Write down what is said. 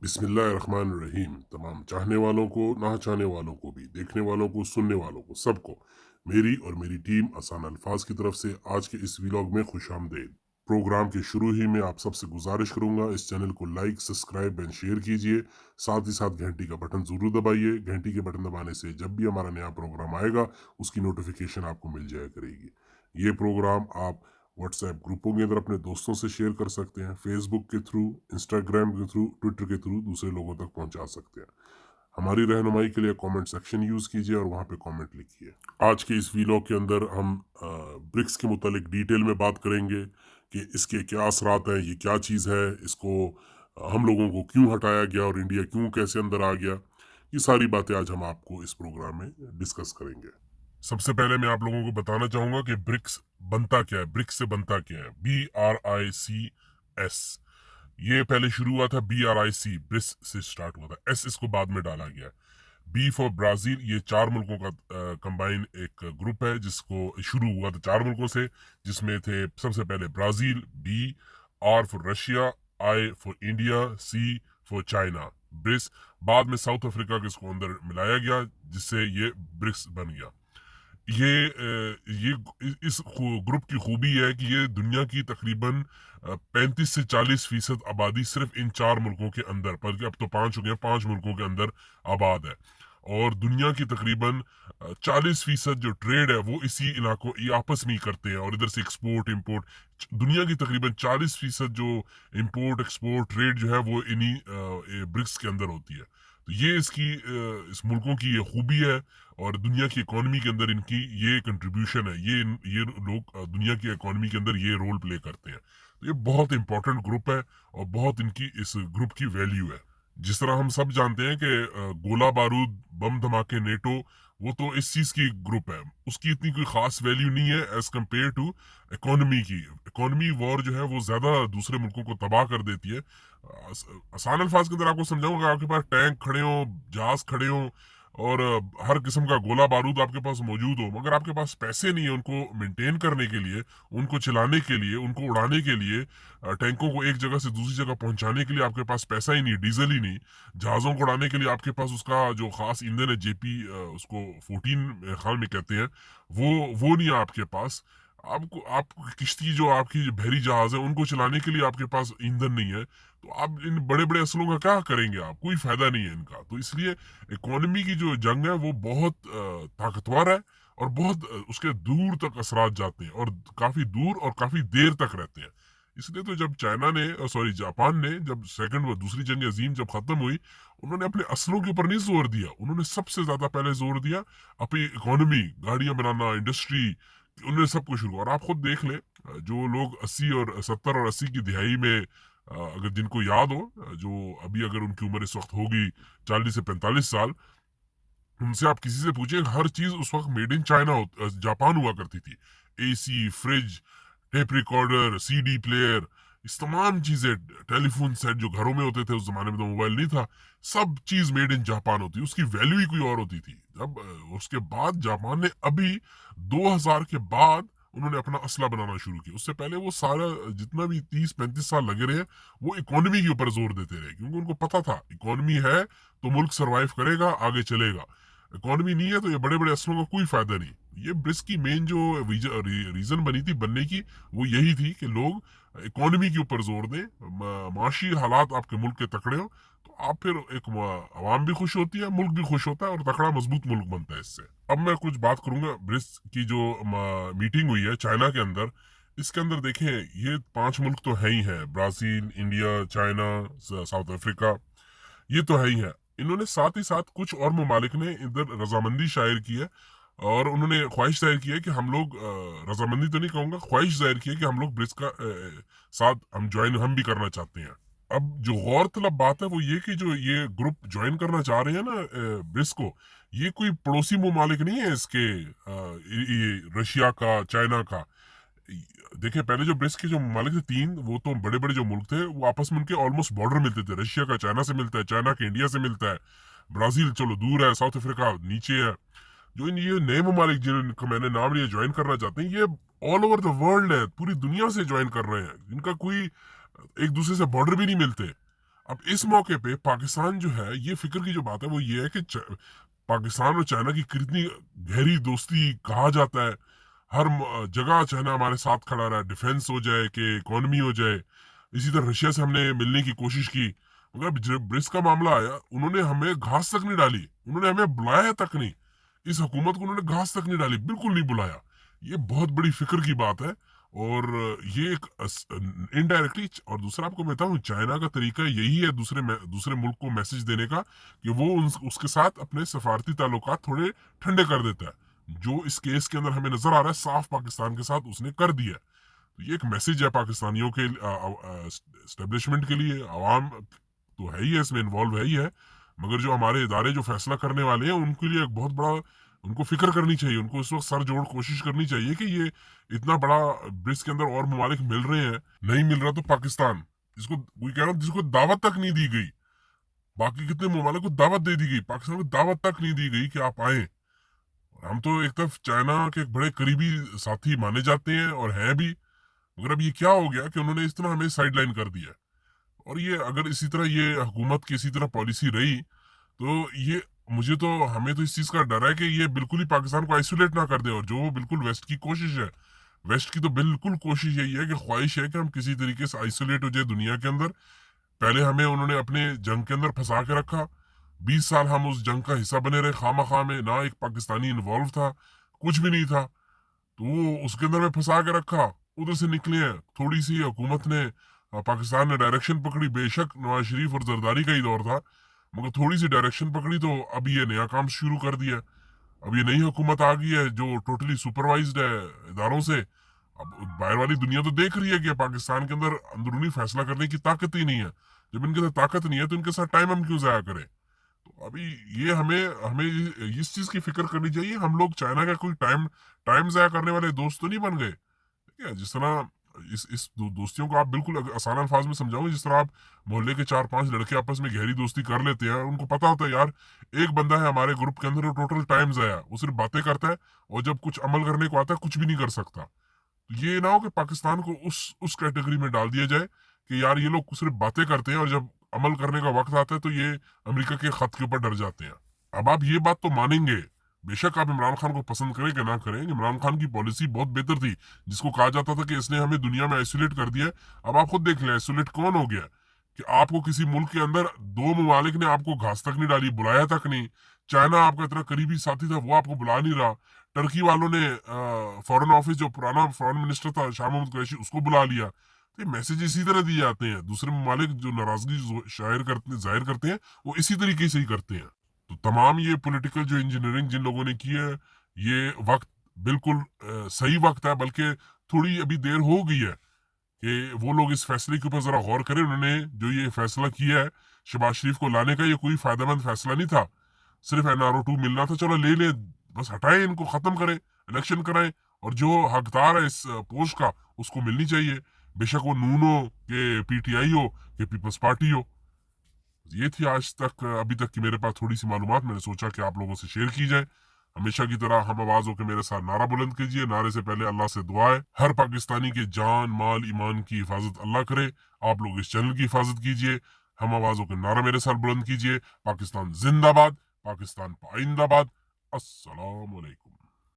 बिस्मिल्लाहिर्रहमानिर्रहीम। तमाम चाहने वालों को, ना चाहने वालों को भी, देखने वालों को, सुनने वालों को, सबको मेरी और मेरी टीम आसान अल्फाज की तरफ से आज के इस व्लॉग में खुशामदीद। प्रोग्राम के शुरू ही में आप सबसे गुजारिश करूंगा, इस चैनल को लाइक, सब्सक्राइब एंड शेयर कीजिए। साथ ही साथ घंटी का बटन जरूर दबाइए। घंटी के बटन दबाने से जब भी हमारा नया प्रोग्राम आएगा उसकी नोटिफिकेशन आपको मिल जाया करेगी। ये प्रोग्राम आप व्हाट्सएप ग्रुपों के अंदर अपने दोस्तों से शेयर कर सकते हैं, फेसबुक के थ्रू, इंस्टाग्राम के थ्रू, ट्विटर के थ्रू दूसरे लोगों तक पहुंचा सकते हैं। हमारी रहनुमाई के लिए कमेंट सेक्शन यूज कीजिए और वहां पे कमेंट लिखिए। आज के इस वीलॉग के अंदर हम ब्रिक्स के मुतालिक डिटेल में बात करेंगे कि इसके क्या असरात हैं, ये क्या चीज़ है, इसको हम लोगों को क्यों हटाया गया और इंडिया क्यों कैसे अंदर आ गया। ये सारी बातें आज हम आपको इस प्रोग्राम में डिस्कस करेंगे। सबसे पहले मैं आप लोगों को बताना चाहूंगा कि ब्रिक्स बनता क्या है, ब्रिक्स से बनता क्या है। BRICS, ये पहले शुरू हुआ था BRIC, ब्रिक्स से स्टार्ट हुआ था, एस इसको बाद में डाला गया। बी फॉर ब्राजील, ये चार मुल्कों का कंबाइन एक ग्रुप है जिसको शुरू हुआ था चार मुल्कों से, जिसमें थे सबसे पहले Brazil, B, R for Russia, I for India, C for China, BRICS. बाद में साउथ अफ्रीका को इसको अंदर मिलाया गया जिससे ये ब्रिक्स बन गया। ये इस ग्रुप की खूबी है कि ये दुनिया की तकरीबन 35 से 40% आबादी सिर्फ इन चार मुल्कों के अंदर, बल्कि अब तो पांच हो गए, पांच मुल्कों के अंदर आबाद है। और दुनिया की तकरीबन 40% जो ट्रेड है वो इसी इलाकों ये आपस में ही करते हैं, और इधर से एक्सपोर्ट इंपोर्ट दुनिया की तकरीबन 40% जो इंपोर्ट एक्सपोर्ट ट्रेड जो है वो इन्हीं ब्रिक्स के अंदर होती है। तो ये इस मुल्कों की ये खूबी है, और दुनिया की इकोनॉमी के अंदर इनकी ये कंट्रीब्यूशन है। ये लोग दुनिया की इकोनॉमी के अंदर ये रोल प्ले करते हैं। तो ये बहुत इंपॉर्टेंट ग्रुप है और बहुत इनकी इस ग्रुप की वैल्यू है। जिस तरह हम सब जानते हैं कि गोला बारूद, बम धमाके, नेटो, वो तो इस चीज की ग्रुप है, उसकी इतनी कोई खास वैल्यू नहीं है एज कम्पेयर टू इकोनॉमी की। इकोनॉमी वॉर जो है वो ज्यादा दूसरे मुल्कों को तबाह कर देती है। आसान अल्फाज के अंदर आपको समझाऊंगा, आपके पास टैंक खड़े हो, जहाज खड़े हो, और हर किस्म का गोला बारूद आपके पास मौजूद हो, मगर आपके पास पैसे नहीं है उनको मेंटेन करने के लिए, उनको चलाने के लिए, उनको उड़ाने के लिए, टैंकों को एक जगह से दूसरी जगह पहुंचाने के लिए आपके पास पैसा ही नहीं, डीजल ही नहीं, जहाजों को उड़ाने के लिए आपके पास उसका जो खास ईंधन है, जेपी उसको 14 खाल में कहते हैं, वो नहीं है आपके पास। आप किश्ती जो आपकी जो बहरी जहाज है उनको चलाने के लिए आपके पास ईंधन नहीं है, तो आप इन बड़े बड़े असलों का क्या करेंगे, आप कोई फायदा नहीं है इनका। तो इसलिए इकोनॉमी की जो जंग है वो बहुत ताकतवर है, और बहुत उसके दूर तक असरात जाते हैं, और काफी दूर और काफी देर तक रहते हैं। इसलिए तो जब चाइना ने, सॉरी जापान ने, जब सेकंड व दूसरी जंग अजीम जब खत्म हुई, उन्होंने अपने असलों के ऊपर नहीं जोर दिया, उन्होंने सबसे ज्यादा पहले जोर दिया अपनी इकोनॉमी, गाड़ियां बनाना, इंडस्ट्री, उन्होंने सब कुछ शुरू। और आप खुद देख लें, जो लोग 80 और 70 और 80 की दिहाई में, अगर जिनको याद हो, जो अभी अगर उनकी उम्र इस वक्त होगी 40 से 45 साल, उनसे आप किसी से पूछिए, हर चीज उस वक्त मेड इन चाइना जापान हुआ करती थी। AC, fridge, tape recorder, CD player, इस तमाम चीजें, टेलीफोन सेट जो घरों में होते थे, उस जमाने में तो मोबाइल नहीं था, सब चीज मेड इन जापान होती, उसकी वैल्यू ही कोई और होती थी। जब उसके बाद जापान ने अभी 2000 के बाद उन्होंने अपना असला बनाना शुरू किया, उससे पहले वो सारा जितना भी 30-35 साल लगे रहे, वो इकोनॉमी के ऊपर जोर देते रहे, क्योंकि उनको पता था इकोनॉमी है तो मुल्क सरवाइव करेगा, आगे चलेगा। इकोनॉमी नहीं है तो ये बड़े बड़े असलों का कोई फायदा नहीं। ये ब्रिक्स की मेन जो रीजन बनी थी बनने की, वो यही थी कि लोग इकोनॉमी के ऊपर जोर दें, माशी हालात आपके मुल्क के तकड़े हो, तो आप फिर एक आवाम भी खुश होती है, मुल्क भी खुश होता है, और तकड़ा मजबूत मुल्क बनता है इससे। अब मैं कुछ बात करूंगा ब्रिक्स की जो मीटिंग हुई है चाइना के अंदर। इसके अंदर देखें, ये पांच मुल्क तो है ही है, Brazil, India, China, south Africa, ये तो है ही है। इन्होंने साथ ही साथ कुछ और ममालिक ने इधर रजामंदी शायर की है, और उन्होंने ख्वाहिश जाहिर की है कि हम लोग, रजामंदी तो नहीं कहूंगा, ख्वाहिश जाहिर की है कि हम लोग ब्रिक्स का साथ हम भी करना चाहते हैं। अब जो गौरतलब बात है वो ये कि जो ये ग्रुप ज्वाइन करना चाह रहे हैं ना ब्रिक्स को, ये कोई पड़ोसी ममालिक नहीं है इसके, ये रशिया का, चाइना का। देखिए, पहले जो ब्रिक्स के जो ममालिक थे तीन, वो तो बड़े बड़े जो मुल्क थे, वो आपस में उनके ऑलमोस्ट बॉर्डर मिलते थे। रशिया का चाइना से मिलता है, चाइना के इंडिया से मिलता है, ब्राजील चलो दूर है, साउथ अफ्रीका नीचे है। जो ये नए ममालिक जिनका मैंने नाम लिया ज्वाइन करना चाहते हैं, ये ऑल ओवर द वर्ल्ड है, पूरी दुनिया से ज्वाइन कर रहे हैं, इनका कोई एक दूसरे से बॉर्डर भी नहीं मिलते। अब इस मौके पे पाकिस्तान जो है, ये फिक्र की जो बात है वो ये है कि पाकिस्तान और चाइना की कितनी गहरी दोस्ती कहा जाता है। हर जगह चाइना हमारे साथ खड़ा रहा, डिफेंस हो जाए कि इकोनॉमी हो जाए। इसी तरह रशिया से हमने मिलने की कोशिश की, मगर जब ब्रिक्स का मामला आया उन्होंने हमें घास तक नहीं डाली, उन्होंने हमें बुलाया तक नहीं। इस हुकूमत को उन्होंने घास तक नहीं डाली, बिल्कुल नहीं बुलाया। ये बहुत बड़ी फिक्र की बात है। और ये एक इनडायरेक्टली, और दूसरा आपको मैं बताऊं, चाइना का तरीका यही है दूसरे मुल्क को मैसेज देने का, कि वो उसके साथ अपने सफारती ताल्लुकात थोड़े ठंडे कर देता है। जो इस केस के अंदर हमें नजर आ रहा है, साफ पाकिस्तान के साथ उसने कर दिया है। तो ये एक मैसेज है पाकिस्तानियों के एस्टेब्लिशमेंट के लिए। आवाम तो है ही है, इसमें इन्वॉल्व है ही है, मगर जो हमारे इदारे जो फैसला करने वाले हैं उनके लिए एक बहुत बड़ा, उनको फिक्र करनी चाहिए, उनको इस वक्त सर जोड़ कोशिश करनी चाहिए कि ये इतना बड़ा ब्रिक्स के अंदर और ममालिक मिल रहे हैं, नहीं मिल रहा तो पाकिस्तान, जिसको कोई कह रहा जिसको दावत तक नहीं दी गई, बाकी कितने ममालिक को दावत दे दी गई, पाकिस्तान को दावत तक नहीं दी गई कि आप आए। हम तो एक तरफ चाइना के एक बड़े करीबी साथी माने जाते हैं और हैं भी, मगर अब ये क्या हो गया कि उन्होंने इस तरह हमें साइडलाइन कर दिया। और ये अगर इसी तरह ये हुकूमत की इसी तरह पॉलिसी रही, तो ये, मुझे तो, हमें तो इस चीज का डर है कि ये बिल्कुल ही पाकिस्तान को आइसोलेट ना कर दे। और जो बिल्कुल वेस्ट की कोशिश है, वेस्ट की तो बिल्कुल कोशिश यही है कि ख्वाहिश है कि हम किसी तरीके से आइसोलेट हो जाए दुनिया के अंदर। पहले हमें उन्होंने अपने जंग के अंदर फंसा के रखा, 20 साल हम उस जंग का हिस्सा बने रहे खामा खा में, ना एक पाकिस्तानी इन्वॉल्व था, कुछ भी नहीं था। तो वो उसके अंदर में फंसा के रखा, उधर से निकले हैं। थोड़ी सी हुकूमत ने, पाकिस्तान ने डायरेक्शन पकड़ी, बेशक नवाज शरीफ और जरदारी का ही दौर था, मगर थोड़ी सी डायरेक्शन पकड़ी तो अब ये नया काम शुरू कर दिया। अब ये नई हुकूमत आ गई है जो टोटली सुपरवाइज्ड है इदारों से। अब बाहर वाली दुनिया तो देख रही है कि पाकिस्तान के अंदर अंदरूनी फैसला करने की ताकत ही नहीं है। जब इनके साथ ताकत नहीं है तो इनके साथ टाइम हम क्यों जाया करें। तो अभी ये हमें हमें इस चीज की फिक्र करनी चाहिए, हम लोग चाइना का कोई टाइम टाइम जाया करने वाले दोस्त तो नहीं बन गए। ठीक है, जिस तरह दोस्तियों को आप बिल्कुल आसान अल्फाज में समझाओगे, जिस तरह आप मोहल्ले के 4-5 लड़के आपस में गहरी दोस्ती कर लेते हैं, उनको पता होता है यार एक बंदा है हमारे ग्रुप के अंदर, वो टोटल टाइम जाया, वो सिर्फ बातें करता है, और जब कुछ अमल करने को आता है कुछ भी नहीं कर सकता। तो ये ना हो कि पाकिस्तान को उस कैटेगरी में डाल दिया जाए कि यार ये लोग सिर्फ बातें करते हैं, और जब अमल करने का वक्त आता है तो ये अमेरिका के खत के ऊपर डर जाते हैं। अब आप ये बात तो मानेंगे, बेशक आप इमरान खान को पसंद करें कि ना करें, इमरान खान की पॉलिसी बहुत बेहतर थी, जिसको कहा जाता था कि इसने हमें दुनिया में आइसोलेट कर दिया है। अब आप खुद देख लें आइसोलेट कौन हो गया, कि आपको किसी मुल्क के अंदर दो ममालिक ने आपको घास तक नहीं डाली, बुलाया तक नहीं। चाइना आपका इतना करीबी साथी था, वो आपको बुला नहीं रहा। टर्की वालों ने फॉरेन ऑफिस, जो पुराना फॉरेन मिनिस्टर था शाह महमूद कुरैशी, उसको बुला लिया। तो मैसेज इसी तरह दिए जाते हैं, दूसरे ममालिक जो नाराजगी जाहिर करते हैं, वो इसी तरीके से ही करते हैं। तो तमाम ये पॉलिटिकल जो इंजीनियरिंग जिन लोगों ने की है, ये वक्त बिल्कुल सही वक्त है, बल्कि थोड़ी अभी देर हो गई है कि वो लोग इस फैसले के ऊपर जरा गौर करें। उन्होंने जो ये फैसला किया है शहबाज शरीफ को लाने का, ये कोई फायदेमंद फैसला नहीं था। सिर्फ NRO 2 मिलना था, चलो ले ले, बस हटाए इनको, खत्म करें, इलेक्शन कराएं, और जो हकदार है इस पोस्ट का उसको मिलनी चाहिए, बेशक वो नून हो के PTI हो कि पीपल्स पार्टी हो। ये थी आज तक, अभी तक की मेरे पास थोड़ी सी मालूमात, मैंने सोचा कि आप लोगों से शेयर की जाए। हमेशा की तरह हम आवाज होकर मेरे साथ नारा बुलंद कीजिए। नारे से पहले अल्लाह से दुआ है, हर पाकिस्तानी के जान माल ईमान की हिफाजत अल्लाह करे। आप लोग इस चैनल की हिफाजत कीजिए। हम आवाज होकर नारा मेरे साथ बुलंद कीजिए, पाकिस्तान जिंदाबाद, पाकिस्तान पाइंदाबाद। अस्सलाम वालेकुम।